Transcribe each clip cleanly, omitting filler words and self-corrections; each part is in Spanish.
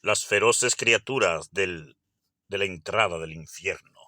Las feroces criaturas de la entrada del infierno.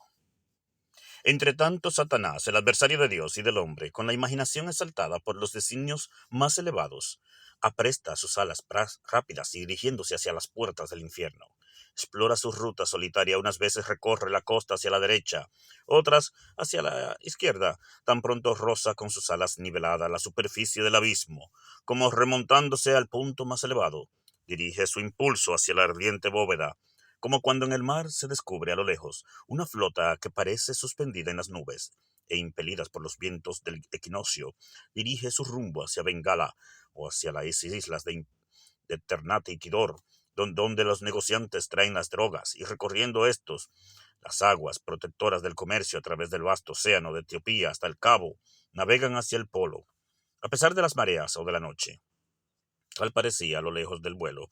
Entre tanto, Satanás, el adversario de Dios y del hombre, con la imaginación exaltada por los designios más elevados, apresta sus alas rápidas y dirigiéndose hacia las puertas del infierno. Explora su ruta solitaria, unas veces recorre la costa hacia la derecha, otras hacia la izquierda, tan pronto roza con sus alas niveladas la superficie del abismo, como remontándose al punto más elevado. Dirige su impulso hacia la ardiente bóveda, como cuando en el mar se descubre a lo lejos una flota que parece suspendida en las nubes, e impelidas por los vientos del equinoccio, dirige su rumbo hacia Bengala o hacia las islas de Ternate y Tidor, donde los negociantes traen las drogas, y recorriendo estos, las aguas protectoras del comercio a través del vasto océano de Etiopía hasta el Cabo, navegan hacia el polo. A pesar de las mareas o de la noche, tal parecía a lo lejos del vuelo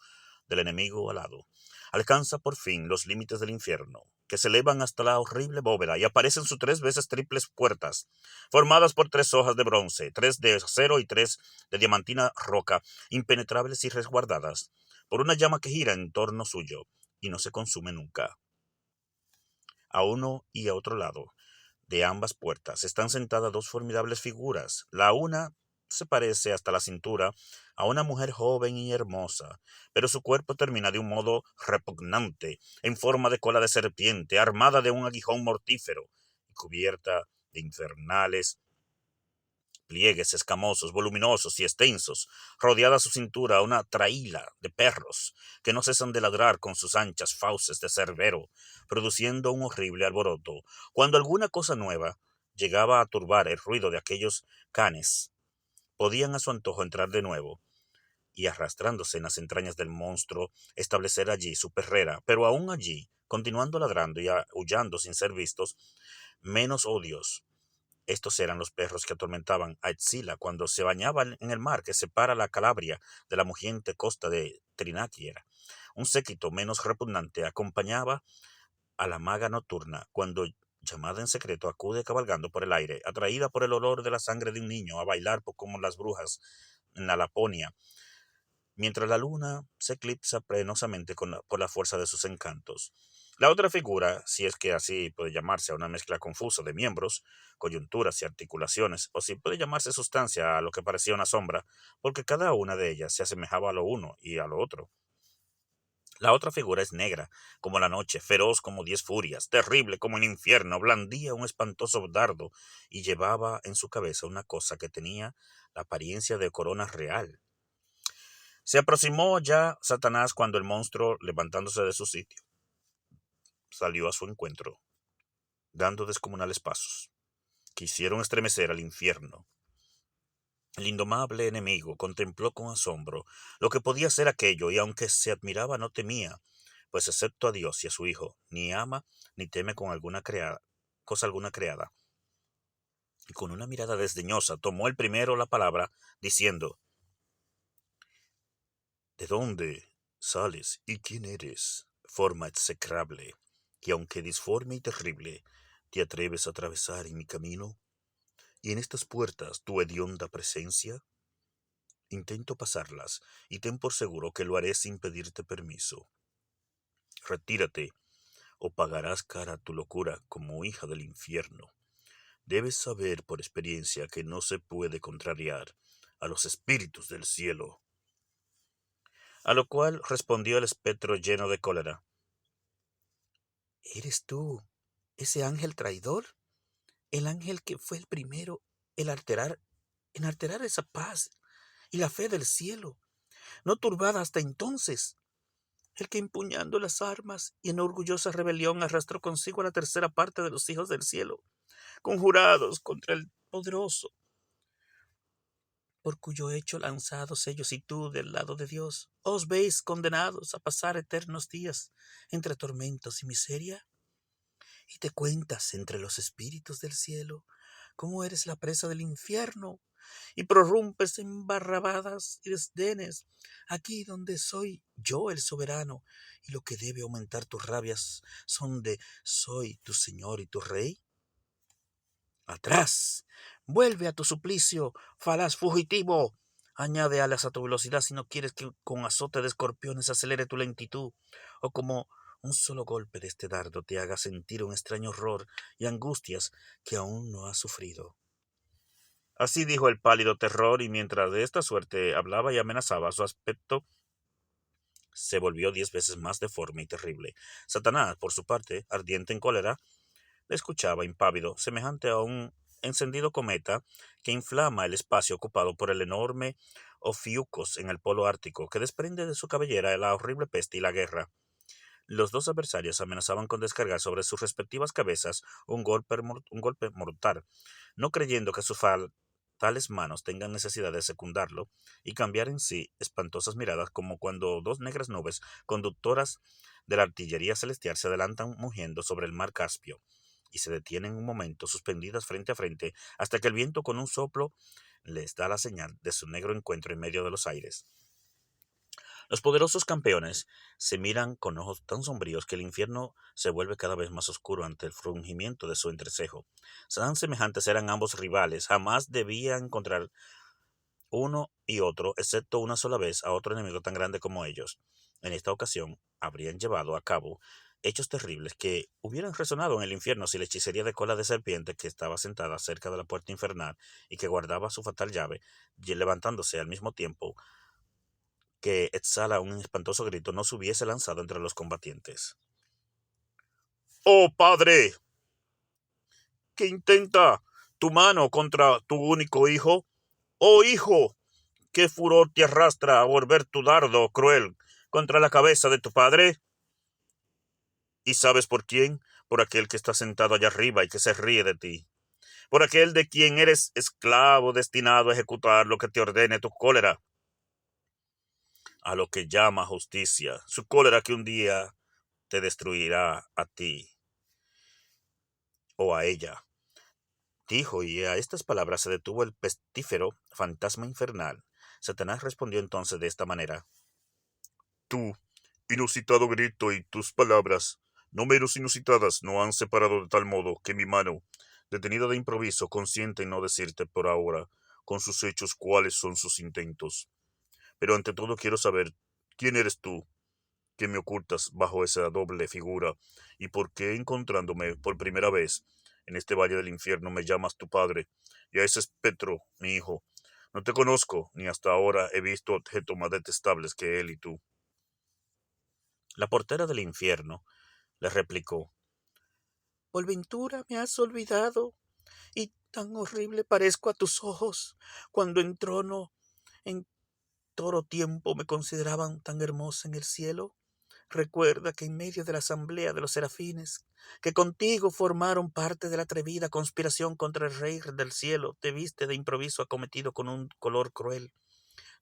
del enemigo alado, alcanza por fin los límites del infierno, que se elevan hasta la horrible bóveda y aparecen sus 3 veces triples puertas, formadas por 3 hojas de bronce, 3 de acero y 3 de diamantina roca, impenetrables y resguardadas por una llama que gira en torno suyo y no se consume nunca. A uno y a otro lado de ambas puertas están sentadas dos formidables figuras. La una se parece hasta la cintura a una mujer joven y hermosa, pero su cuerpo termina de un modo repugnante, en forma de cola de serpiente, armada de un aguijón mortífero y cubierta de infernales pliegues escamosos, voluminosos y extensos, rodeada su cintura una traíla de perros que no cesan de ladrar con sus anchas fauces de cerbero, produciendo un horrible alboroto. Cuando alguna cosa nueva llegaba a turbar el ruido de aquellos canes, podían a su antojo entrar de nuevo y, arrastrándose en las entrañas del monstruo, establecer allí su perrera, pero aún allí, continuando ladrando y aullando sin ser vistos, menos odios. Estos eran los perros que atormentaban a Etzila cuando se bañaba en el mar que separa la Calabria de la mugiente costa de Trinatiera. Un séquito menos repugnante acompañaba a la maga nocturna cuando, llamada en secreto, acude cabalgando por el aire, atraída por el olor de la sangre de un niño, a bailar como las brujas en la Laponia, mientras la luna se eclipsa penosamente por la fuerza de sus encantos. La otra figura, si es que así puede llamarse a una mezcla confusa de miembros, coyunturas y articulaciones, o si puede llamarse sustancia a lo que parecía una sombra, porque cada una de ellas se asemejaba a lo uno y a lo otro. La otra figura es negra, como la noche, feroz como 10 furias, terrible como el infierno, blandía un espantoso dardo y llevaba en su cabeza una cosa que tenía la apariencia de corona real. Se aproximó ya Satanás cuando el monstruo, levantándose de su sitio, salió a su encuentro, dando descomunales pasos, que hicieron estremecer al infierno. El indomable enemigo contempló con asombro lo que podía ser aquello, y aunque se admiraba no temía, pues excepto a Dios y a su Hijo, ni ama ni teme con cosa alguna creada. Y con una mirada desdeñosa tomó el primero la palabra, diciendo: ¿De dónde sales y quién eres, forma execrable, que aunque disforme y terrible, te atreves a atravesar en mi camino? ¿Y en estas puertas tu hedionda presencia? Intento pasarlas, y ten por seguro que lo haré sin pedirte permiso. Retírate, o pagarás cara tu locura como hija del infierno. Debes saber por experiencia que no se puede contrariar a los espíritus del cielo. A lo cual respondió el espectro lleno de cólera: ¿Eres tú ese ángel traidor? El ángel que fue el primero en alterar esa paz y la fe del cielo, no turbada hasta entonces. El que empuñando las armas y en orgullosa rebelión arrastró consigo a la tercera parte de los hijos del cielo, conjurados contra el poderoso, por cuyo hecho lanzados ellos y tú del lado de Dios, os veis condenados a pasar eternos días entre tormentos y miseria. Y te cuentas entre los espíritus del cielo cómo eres la presa del infierno, y prorrumpes en barrabadas y desdenes, aquí donde soy yo el soberano, y lo que debe aumentar tus rabias son de soy tu señor y tu rey. Atrás, vuelve a tu suplicio, falaz fugitivo, Añade alas a tu velocidad si no quieres que con azote de escorpiones acelere tu lentitud, o como un solo golpe de este dardo te haga sentir un extraño horror y angustias que aún no has sufrido. Así dijo el pálido terror, y mientras de esta suerte hablaba y amenazaba, su aspecto se volvió 10 veces más deforme y terrible. Satanás, por su parte, ardiente en cólera, le escuchaba impávido, semejante a un encendido cometa que inflama el espacio ocupado por el enorme Ophiuchus en el polo ártico, que desprende de su cabellera la horrible peste y la guerra. Los dos adversarios amenazaban con descargar sobre sus respectivas cabezas un golpe mortal, no creyendo que sus fatales manos tengan necesidad de secundarlo, y cambiar en sí espantosas miradas, como cuando dos negras nubes conductoras de la artillería celestial se adelantan mugiendo sobre el mar Caspio, y se detienen un momento suspendidas frente a frente, hasta que el viento con un soplo les da la señal de su negro encuentro en medio de los aires. Los poderosos campeones se miran con ojos tan sombríos que el infierno se vuelve cada vez más oscuro ante el frungimiento de su entrecejo. Tan semejantes eran ambos rivales, jamás debía encontrar uno y otro, excepto una sola vez, a otro enemigo tan grande como ellos. En esta ocasión habrían llevado a cabo hechos terribles que hubieran resonado en el infierno si la hechicería de cola de serpiente, que estaba sentada cerca de la puerta infernal y que guardaba su fatal llave, y levantándose al mismo tiempo que exhala un espantoso grito, no se hubiese lanzado entre los combatientes. ¡Oh, padre! ¿Qué intenta tu mano contra tu único hijo? ¡Oh, hijo! ¿Qué furor te arrastra a volver tu dardo cruel contra la cabeza de tu padre? ¿Y sabes por quién? Por aquel que está sentado allá arriba y que se ríe de ti. Por aquel de quien eres esclavo destinado a ejecutar lo que te ordene tu cólera. A lo que llama justicia, su cólera que un día te destruirá a ti o a ella. Dijo, y a estas palabras se detuvo el pestífero fantasma infernal. Satanás respondió entonces de esta manera: Tú, inusitado grito, y tus palabras, no menos inusitadas, no han separado de tal modo que mi mano, detenida de improviso, consiente en no decirte por ahora, con sus hechos, cuáles son sus intentos. Pero ante todo quiero saber, ¿quién eres tú, que me ocultas bajo esa doble figura, y por qué, encontrándome por primera vez en este valle del infierno, me llamas tu padre, y a ese espectro, mi hijo? No te conozco, ni hasta ahora he visto objetos más detestables que él y tú. La portera del infierno le replicó: ¿Por ventura me has olvidado, y tan horrible parezco a tus ojos, cuando en trono en todo tiempo me consideraban tan hermosa en el cielo? Recuerda que en medio de la asamblea de los serafines, que contigo formaron parte de la atrevida conspiración contra el rey del cielo, te viste de improviso acometido con un color cruel.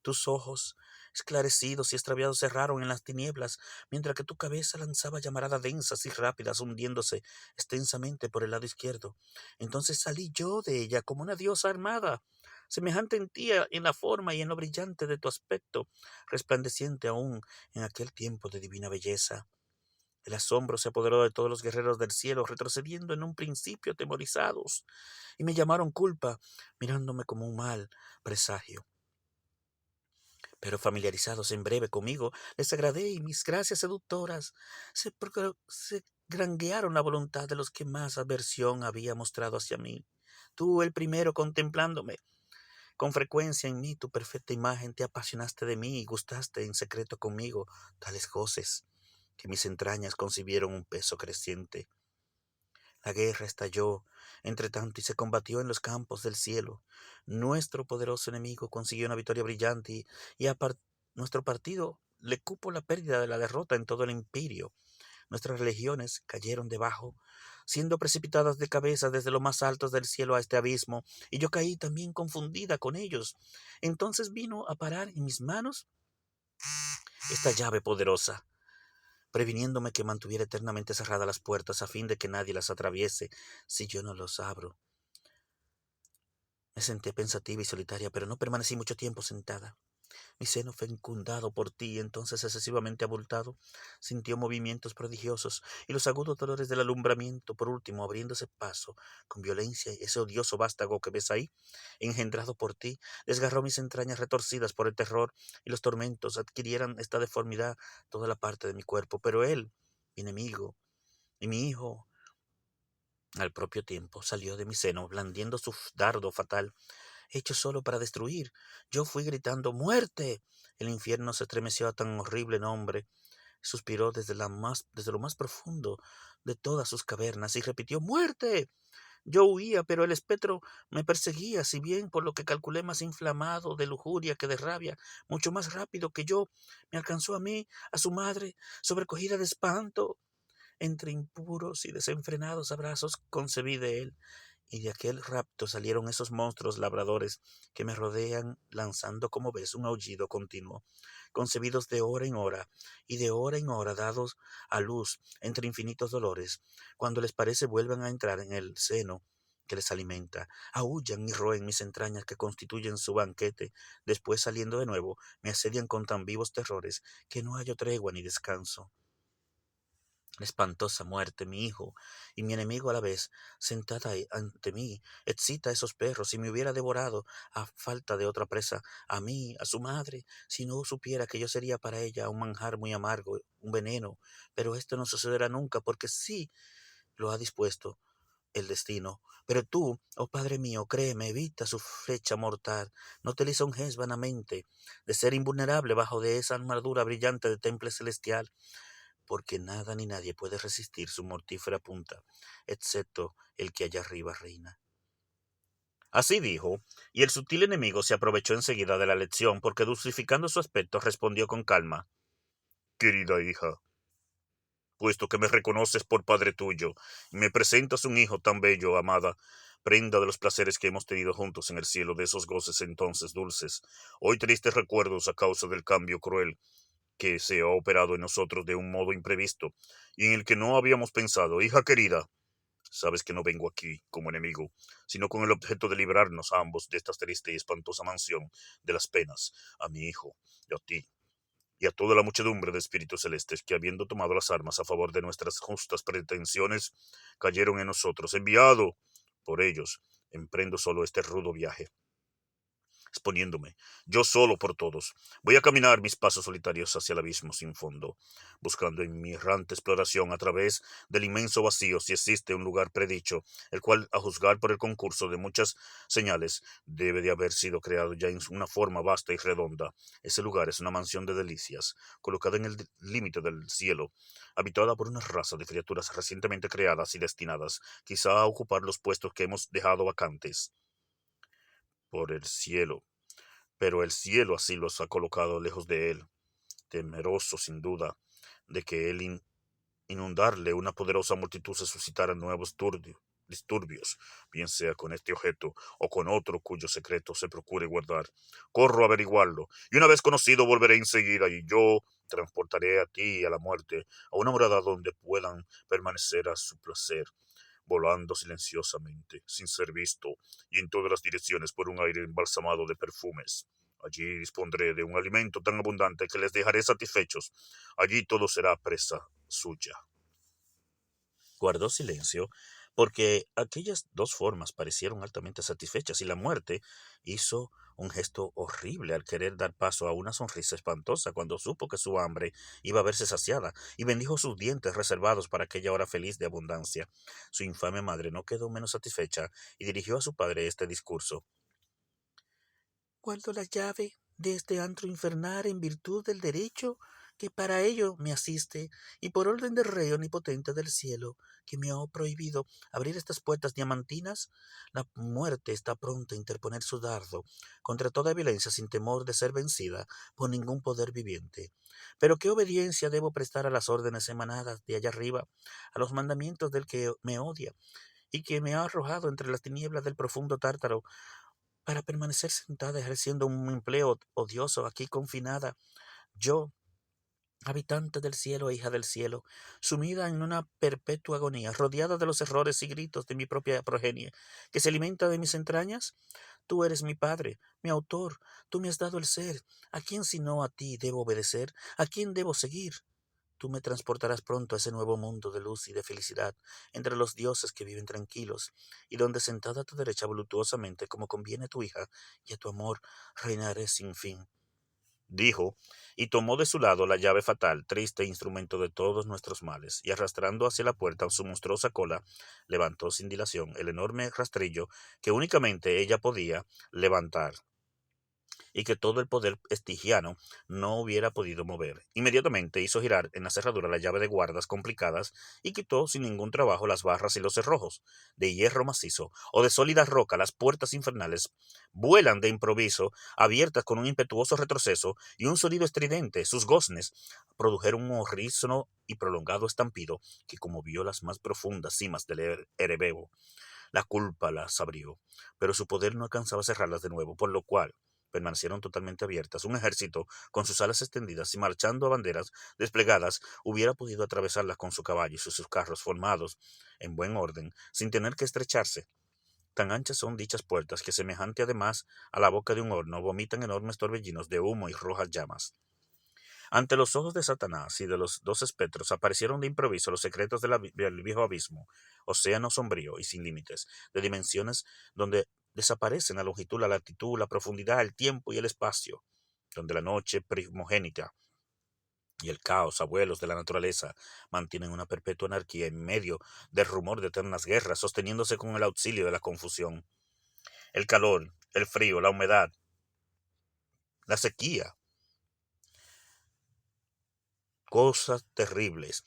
Tus ojos, esclarecidos y extraviados, cerraron en las tinieblas, mientras que tu cabeza lanzaba llamaradas densas y rápidas, hundiéndose extensamente por el lado izquierdo. Entonces salí yo de ella como una diosa armada, semejante en ti en la forma y en lo brillante de tu aspecto, resplandeciente aún en aquel tiempo de divina belleza. El asombro se apoderó de todos los guerreros del cielo, retrocediendo en un principio atemorizados, y me llamaron culpa, mirándome como un mal presagio. Pero familiarizados en breve conmigo, les agradé, y mis gracias seductoras se granguearon la voluntad de los que más aversión había mostrado hacia mí. Tú, el primero, contemplándome con frecuencia en mí tu perfecta imagen, te apasionaste de mí y gustaste en secreto conmigo tales goces que mis entrañas concibieron un peso creciente. La guerra estalló, entre tanto, y se combatió en los campos del cielo. Nuestro poderoso enemigo consiguió una victoria brillante, y nuestro partido le cupo la pérdida de la derrota en todo el imperio. Nuestras legiones cayeron debajo, siendo precipitadas de cabeza desde lo más altos del cielo a este abismo, y yo caí también confundida con ellos. Entonces vino a parar en mis manos esta llave poderosa, previniéndome que mantuviera eternamente cerradas las puertas a fin de que nadie las atraviese si yo no los abro. Me senté pensativa y solitaria, pero no permanecí mucho tiempo sentada. Mi seno fecundado por ti, entonces excesivamente abultado, sintió movimientos prodigiosos y los agudos dolores del alumbramiento, por último, abriéndose paso con violencia, ese odioso vástago que ves ahí, engendrado por ti, desgarró mis entrañas retorcidas por el terror y los tormentos, adquirieran esta deformidad toda la parte de mi cuerpo. Pero él, mi enemigo y mi hijo, al propio tiempo, salió de mi seno, blandiendo su dardo fatal hecho solo para destruir. Yo fui gritando ¡muerte! El infierno se estremeció a tan horrible nombre, suspiró desde lo más profundo de todas sus cavernas y repitió ¡muerte! Yo huía, pero el espectro me perseguía, si bien por lo que calculé más inflamado de lujuria que de rabia, mucho más rápido que yo, me alcanzó a mí, a su madre, sobrecogida de espanto. Entre impuros y desenfrenados abrazos concebí de él, y de aquel rapto salieron esos monstruos labradores que me rodean lanzando, como ves, un aullido continuo, concebidos de hora en hora, y de hora en hora dados a luz entre infinitos dolores. Cuando les parece vuelven a entrar en el seno que les alimenta, aullan y roen mis entrañas que constituyen su banquete, después saliendo de nuevo me asedian con tan vivos terrores que no hallo tregua ni descanso. La espantosa muerte, mi hijo y mi enemigo a la vez, sentada ante mí, excita a esos perros y me hubiera devorado a falta de otra presa, a mí, a su madre, si no supiera que yo sería para ella un manjar muy amargo, un veneno. Pero esto no sucederá nunca, porque sí lo ha dispuesto el destino. Pero tú, oh Padre mío, créeme, evita su flecha mortal, no te lisonjes vanamente de ser invulnerable bajo de esa armadura brillante de temple celestial, porque nada ni nadie puede resistir su mortífera punta, excepto el que allá arriba reina. Así dijo, y el sutil enemigo se aprovechó enseguida de la lección, porque dulcificando su aspecto respondió con calma: Querida hija, puesto que me reconoces por padre tuyo, y me presentas un hijo tan bello, amada, prenda de los placeres que hemos tenido juntos en el cielo, de esos goces entonces dulces, hoy tristes recuerdos a causa del cambio cruel que se ha operado en nosotros de un modo imprevisto y en el que no habíamos pensado. Hija querida, sabes que no vengo aquí como enemigo, sino con el objeto de librarnos a ambos de esta triste y espantosa mansión de las penas, a mi hijo y a ti, y a toda la muchedumbre de espíritus celestes que, habiendo tomado las armas a favor de nuestras justas pretensiones, cayeron en nosotros. Enviado por ellos, emprendo solo este rudo viaje, exponiéndome, yo solo por todos. Voy a caminar mis pasos solitarios hacia el abismo sin fondo, buscando en mi errante exploración a través del inmenso vacío si existe un lugar predicho, el cual, a juzgar por el concurso de muchas señales, debe de haber sido creado ya en una forma vasta y redonda. Ese lugar es una mansión de delicias, colocada en el límite del cielo, habitada por una raza de criaturas recientemente creadas y destinadas, quizá a ocupar los puestos que hemos dejado vacantes por el cielo, pero el cielo así los ha colocado lejos de él, temeroso sin duda de que inundarle una poderosa multitud se suscitara nuevos disturbios, bien sea con este objeto o con otro cuyo secreto se procure guardar. Corro a averiguarlo, y una vez conocido volveré enseguida, y yo transportaré a ti y a la muerte a una morada donde puedan permanecer a su placer, volando silenciosamente, sin ser visto, y en todas las direcciones por un aire embalsamado de perfumes. Allí dispondré de un alimento tan abundante que les dejaré satisfechos. Allí todo será presa suya. Guardó silencio, porque aquellas dos formas parecieron altamente satisfechas, y la muerte hizo un gesto horrible al querer dar paso a una sonrisa espantosa cuando supo que su hambre iba a verse saciada, y bendijo sus dientes reservados para aquella hora feliz de abundancia. Su infame madre no quedó menos satisfecha y dirigió a su padre este discurso: Guardo la llave de este antro infernal en virtud del derecho que para ello me asiste, y por orden del Rey omnipotente del cielo, que me ha prohibido abrir estas puertas diamantinas. La muerte está pronta a interponer su dardo contra toda violencia, sin temor de ser vencida por ningún poder viviente. Pero qué obediencia debo prestar a las órdenes emanadas de allá arriba, a los mandamientos del que me odia y que me ha arrojado entre las tinieblas del profundo tártaro, para permanecer sentada ejerciendo un empleo odioso aquí confinada, yo, habitante del cielo e hija del cielo, sumida en una perpetua agonía, rodeada de los errores y gritos de mi propia progenie, que se alimenta de mis entrañas. Tú eres mi Padre, mi autor, tú me has dado el ser. ¿A quién sino a ti debo obedecer? ¿A quién debo seguir? Tú me transportarás pronto a ese nuevo mundo de luz y de felicidad, entre los dioses que viven tranquilos, y donde sentada a tu derecha voluptuosamente, como conviene a tu hija y a tu amor, reinaré sin fin. Dijo, y tomó de su lado la llave fatal, triste instrumento de todos nuestros males, y arrastrando hacia la puerta su monstruosa cola, levantó sin dilación el enorme rastrillo que únicamente ella podía levantar y que todo el poder estigiano no hubiera podido mover. Inmediatamente hizo girar en la cerradura la llave de guardas complicadas y quitó sin ningún trabajo las barras y los cerrojos. De hierro macizo o de sólida roca, las puertas infernales vuelan de improviso, abiertas con un impetuoso retroceso y un sonido estridente. Sus goznes produjeron un horrísono y prolongado estampido que conmovió las más profundas cimas del Erebeo. La culpa las abrió, pero su poder no alcanzaba a cerrarlas de nuevo, por lo cual permanecieron totalmente abiertas. Un ejército, con sus alas extendidas y marchando a banderas desplegadas, hubiera podido atravesarlas con su caballo y sus carros formados en buen orden, sin tener que estrecharse. Tan anchas son dichas puertas que, semejante además a la boca de un horno, vomitan enormes torbellinos de humo y rojas llamas. Ante los ojos de Satanás y de los dos espectros aparecieron de improviso los secretos del viejo abismo, océano sombrío y sin límites, de dimensiones donde desaparecen la longitud, la latitud, la profundidad, el tiempo y el espacio, donde la noche primogénita y el caos, abuelos de la naturaleza, mantienen una perpetua anarquía en medio del rumor de eternas guerras, sosteniéndose con el auxilio de la confusión. El calor, el frío, la humedad, la sequía, cosas terribles.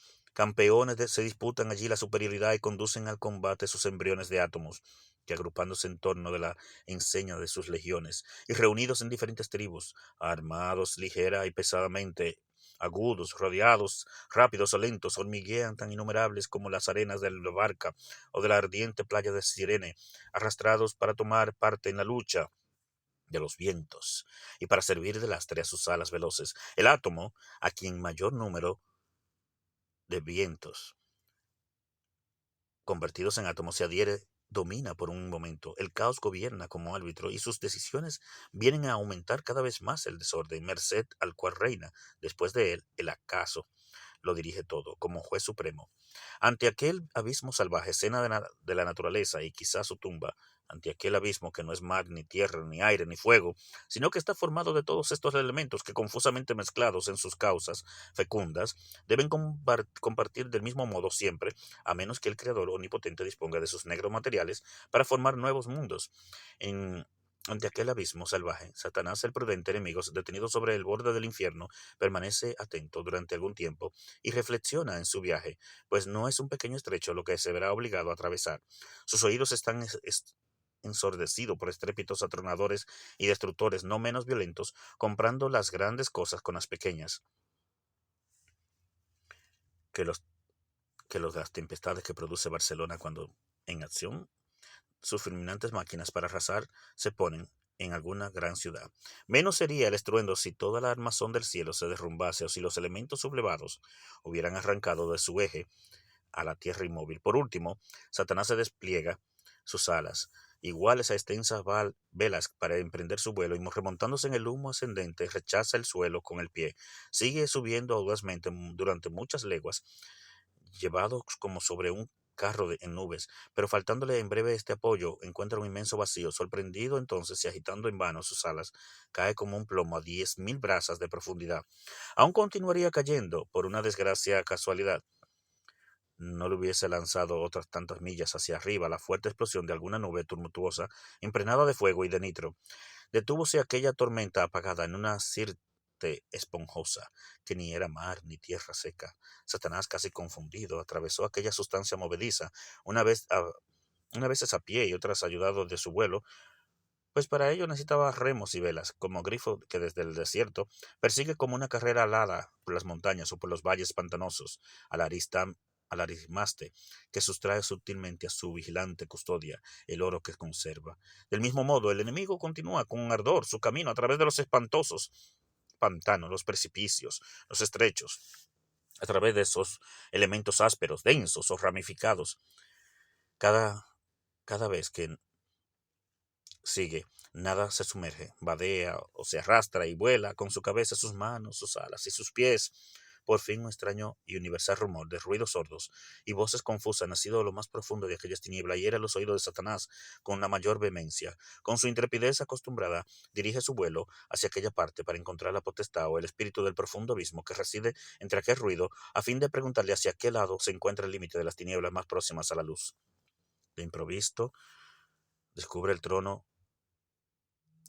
Se disputan allí la superioridad y conducen al combate sus embriones de átomos, que agrupándose en torno de la enseña de sus legiones, y reunidos en diferentes tribus, armados ligera y pesadamente, agudos, rodeados, rápidos o lentos, hormiguean tan innumerables como las arenas de la barca o de la ardiente playa de Sirene, arrastrados para tomar parte en la lucha de los vientos, y para servir de lastre a sus alas veloces. El átomo, a quien mayor número de vientos convertidos en átomos se adhiere, domina por un momento. El caos gobierna como árbitro y sus decisiones vienen a aumentar cada vez más el desorden, merced al cual reina, después de él, el acaso lo dirige todo, como juez supremo. Ante aquel abismo salvaje, escena de la naturaleza y quizás su tumba, ante aquel abismo que no es mar, ni tierra, ni aire, ni fuego, sino que está formado de todos estos elementos que confusamente mezclados en sus causas fecundas, deben compartir del mismo modo siempre, a menos que el Creador omnipotente disponga de sus negros materiales para nuevos mundos. En ante aquel abismo salvaje, Satanás, el prudente enemigo, detenido sobre el borde del infierno, permanece atento durante algún tiempo y reflexiona en su viaje, pues no es un pequeño estrecho lo que se verá obligado a atravesar. Sus oídos están ensordecidos por estrépitos atronadores y destructores no menos violentos, comprando las grandes cosas con las pequeñas, que los, que las tempestades que produce Barcelona cuando en acción sus fulminantes máquinas para arrasar se ponen en alguna gran ciudad. Menos sería el estruendo si toda la armazón del cielo se derrumbase o si los elementos sublevados hubieran arrancado de su eje a la tierra inmóvil. Por último, Satanás se despliega sus alas, iguales a extensas velas para emprender su vuelo, y remontándose en el humo ascendente, rechaza el suelo con el pie. Sigue subiendo audazmente durante muchas leguas, llevado como sobre un carro en nubes, pero faltándole en breve este apoyo, encuentra un inmenso vacío. Sorprendido entonces y agitando en vano sus alas, cae como un plomo a 10.000 brazas de profundidad. Aún continuaría cayendo por una desgracia casualidad. No le hubiese lanzado otras tantas millas hacia arriba la fuerte explosión de alguna nube tumultuosa, impregnada de fuego y de nitro. Detúvose aquella tormenta apagada en una sirte esponjosa, que ni era mar ni tierra seca. Satanás, casi confundido, atravesó aquella sustancia movediza, una vez unas veces a pie y otras ayudado de su vuelo, pues para ello necesitaba remos y velas, como grifo que desde el desierto persigue como una carrera alada por las montañas o por los valles pantanosos, al arimaste, que sustrae sutilmente a su vigilante custodia el oro que conserva. Del mismo modo, el enemigo continúa con ardor su camino a través de los espantosos pantanos, los precipicios, los estrechos, a través de esos elementos ásperos, densos o ramificados. Cada, cada vez que sigue Nada se sumerge, vadea o se arrastra y vuela con su cabeza, sus manos, sus alas y sus pies. Por fin un extraño y universal rumor de ruidos sordos y voces confusas nacido de lo más profundo de aquellas tinieblas hiere los oídos de Satanás con la mayor vehemencia. Con su intrepidez acostumbrada, dirige su vuelo hacia aquella parte para encontrar la potestad o el espíritu del profundo abismo que reside entre aquel ruido, a fin de preguntarle hacia qué lado se encuentra el límite de las tinieblas más próximas a la luz. De improviso, descubre el trono,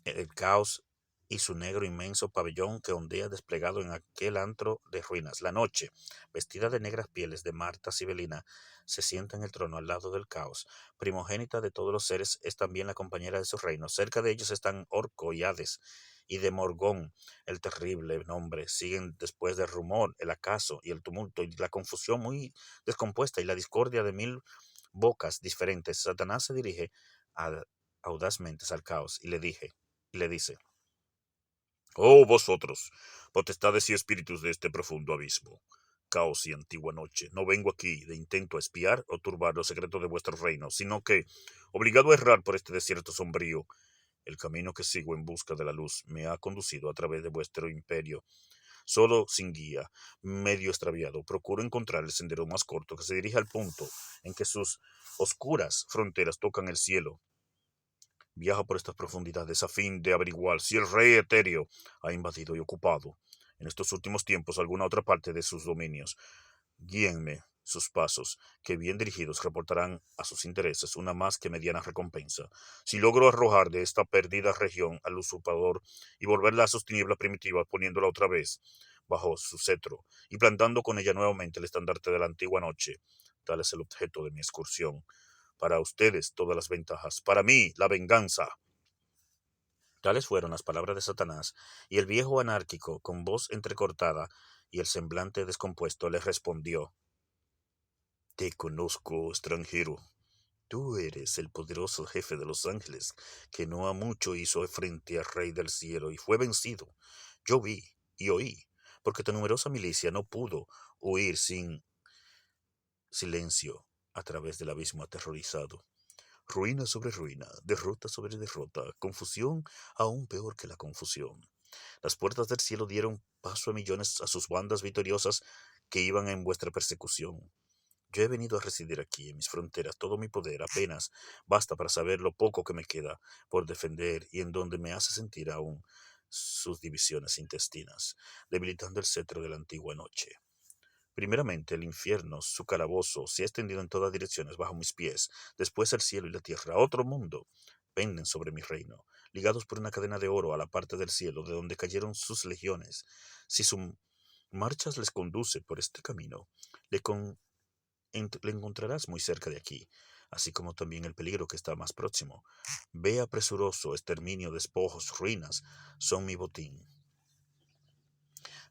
el caos y su negro inmenso pabellón que ondea desplegado en aquel antro de ruinas. La noche, vestida de negras pieles de Marta Sibelina, se sienta en el trono al lado del caos. Primogénita de todos los seres, es también la compañera de su reino. Cerca de ellos están Orco y Hades, y de Morgón, el terrible nombre. Siguen después del rumor, el acaso y el tumulto y la confusión muy descompuesta y la discordia de mil bocas diferentes. Satanás se dirige audazmente al caos y le dice: Oh vosotros, potestades y espíritus de este profundo abismo, caos y antigua noche, no vengo aquí de intento a espiar o turbar los secretos de vuestro reino, sino que, obligado a errar por este desierto sombrío, el camino que sigo en busca de la luz me ha conducido a través de vuestro imperio. Solo sin guía, medio extraviado, procuro encontrar el sendero más corto que se dirige al punto en que sus oscuras fronteras tocan el cielo. Viaja por estas profundidades a fin de averiguar si el rey etéreo ha invadido y ocupado en estos últimos tiempos alguna otra parte de sus dominios. Guíenme sus pasos, que bien dirigidos reportarán a sus intereses una más que mediana recompensa. Si logro arrojar de esta perdida región al usurpador y volverla a sus tinieblas primitivas, poniéndola otra vez bajo su cetro y plantando con ella nuevamente el estandarte de la antigua noche, tal es el objeto de mi excursión. Para ustedes todas las ventajas, para mí la venganza. Tales fueron las palabras de Satanás, y el viejo anárquico, con voz entrecortada y el semblante descompuesto, le respondió: Te conozco, extranjero. Tú eres el poderoso jefe de los ángeles, que no ha mucho hizo frente al Rey del cielo y fue vencido. Yo vi y oí, porque tu numerosa milicia no pudo huir sin silencio a través del abismo aterrorizado. Ruina sobre ruina, derrota sobre derrota, confusión aún peor que la confusión. Las puertas del cielo dieron paso a millones a sus bandas victoriosas que iban en vuestra persecución. Yo he venido a residir aquí, en mis fronteras. Todo mi poder apenas basta para saber lo poco que me queda por defender y en donde me hace sentir aún sus divisiones intestinas, debilitando el cetro de la antigua noche. Primeramente el infierno, su calabozo, se ha extendido en todas direcciones bajo mis pies. Después el cielo y la tierra, otro mundo, penden sobre mi reino, ligados por una cadena de oro a la parte del cielo de donde cayeron sus legiones. Si su marcha les conduce por este camino, le, con- le encontrarás muy cerca de aquí, así como también el peligro que está más próximo. Ve apresuroso, exterminio, despojos, ruinas, son mi botín.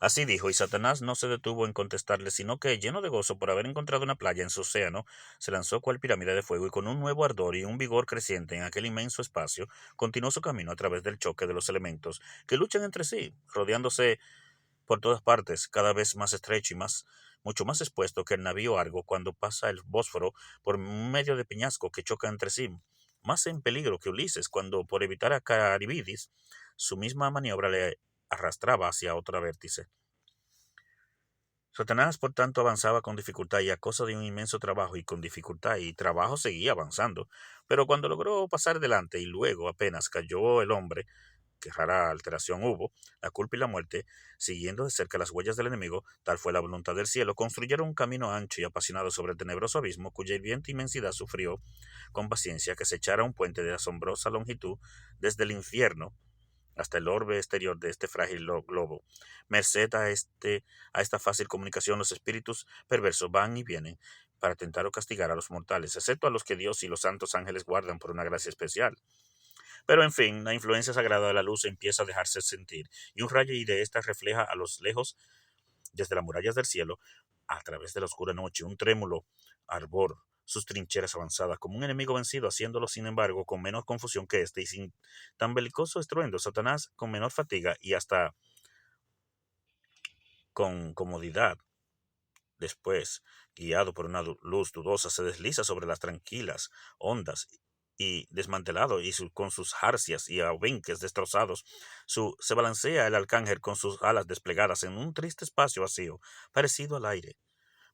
Así dijo, y Satanás no se detuvo en contestarle, sino que, lleno de gozo por haber encontrado una playa en su océano, se lanzó cual pirámide de fuego y con un nuevo ardor y un vigor creciente en aquel inmenso espacio, continuó su camino a través del choque de los elementos que luchan entre sí, rodeándose por todas partes, cada vez más estrecho y mucho más expuesto que el navío Argo cuando pasa el Bósforo por medio de peñascos que chocan entre sí, más en peligro que Ulises cuando, por evitar a Caribidis, su misma maniobra le arrastraba hacia otra vértice. Satanás, por tanto, avanzaba con dificultad y a causa de un inmenso trabajo y con dificultad y trabajo seguía avanzando, pero cuando logró pasar delante y luego apenas cayó el hombre, que rara alteración hubo, la culpa y la muerte, siguiendo de cerca las huellas del enemigo, tal fue la voluntad del cielo, construyeron un camino ancho y apasionado sobre el tenebroso abismo, cuya hirviente inmensidad sufrió con paciencia que se echara un puente de asombrosa longitud desde el infierno hasta el orbe exterior de este frágil globo. Merced a esta fácil comunicación, los espíritus perversos van y vienen para tentar o castigar a los mortales, excepto a los que Dios y los santos ángeles guardan por una gracia especial. Pero en fin, la influencia sagrada de la luz empieza a dejarse sentir, y un rayo de ésta refleja a los lejos, desde las murallas del cielo, a través de la oscura noche, un trémulo arbor sus trincheras avanzadas, como un enemigo vencido, haciéndolo, sin embargo, con menos confusión que éste, y sin tan belicoso estruendo, Satanás, con menor fatiga y hasta con comodidad, después, guiado por una luz dudosa, se desliza sobre las tranquilas ondas y desmantelado y con sus jarcias y abenques destrozados, se balancea el arcángel con sus alas desplegadas en un triste espacio vacío, parecido al aire,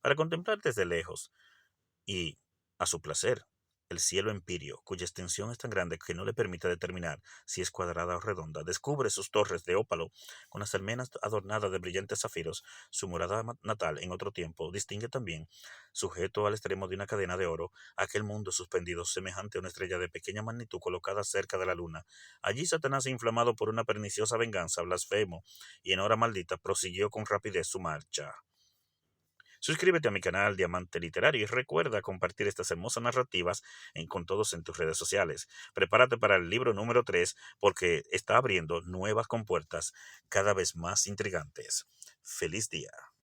para contemplar desde lejos y, a su placer, el cielo empíreo, cuya extensión es tan grande que no le permite determinar si es cuadrada o redonda, descubre sus torres de ópalo con las almenas adornadas de brillantes zafiros, su morada natal en otro tiempo, distingue también, sujeto al extremo de una cadena de oro, aquel mundo suspendido semejante a una estrella de pequeña magnitud colocada cerca de la luna. Allí Satanás, inflamado por una perniciosa venganza, blasfemo y en hora maldita, prosiguió con rapidez su marcha. Suscríbete a mi canal Diamante Literario y recuerda compartir estas hermosas narrativas con todos en tus redes sociales. Prepárate para el libro número 3 porque está abriendo nuevas compuertas cada vez más intrigantes. ¡Feliz día!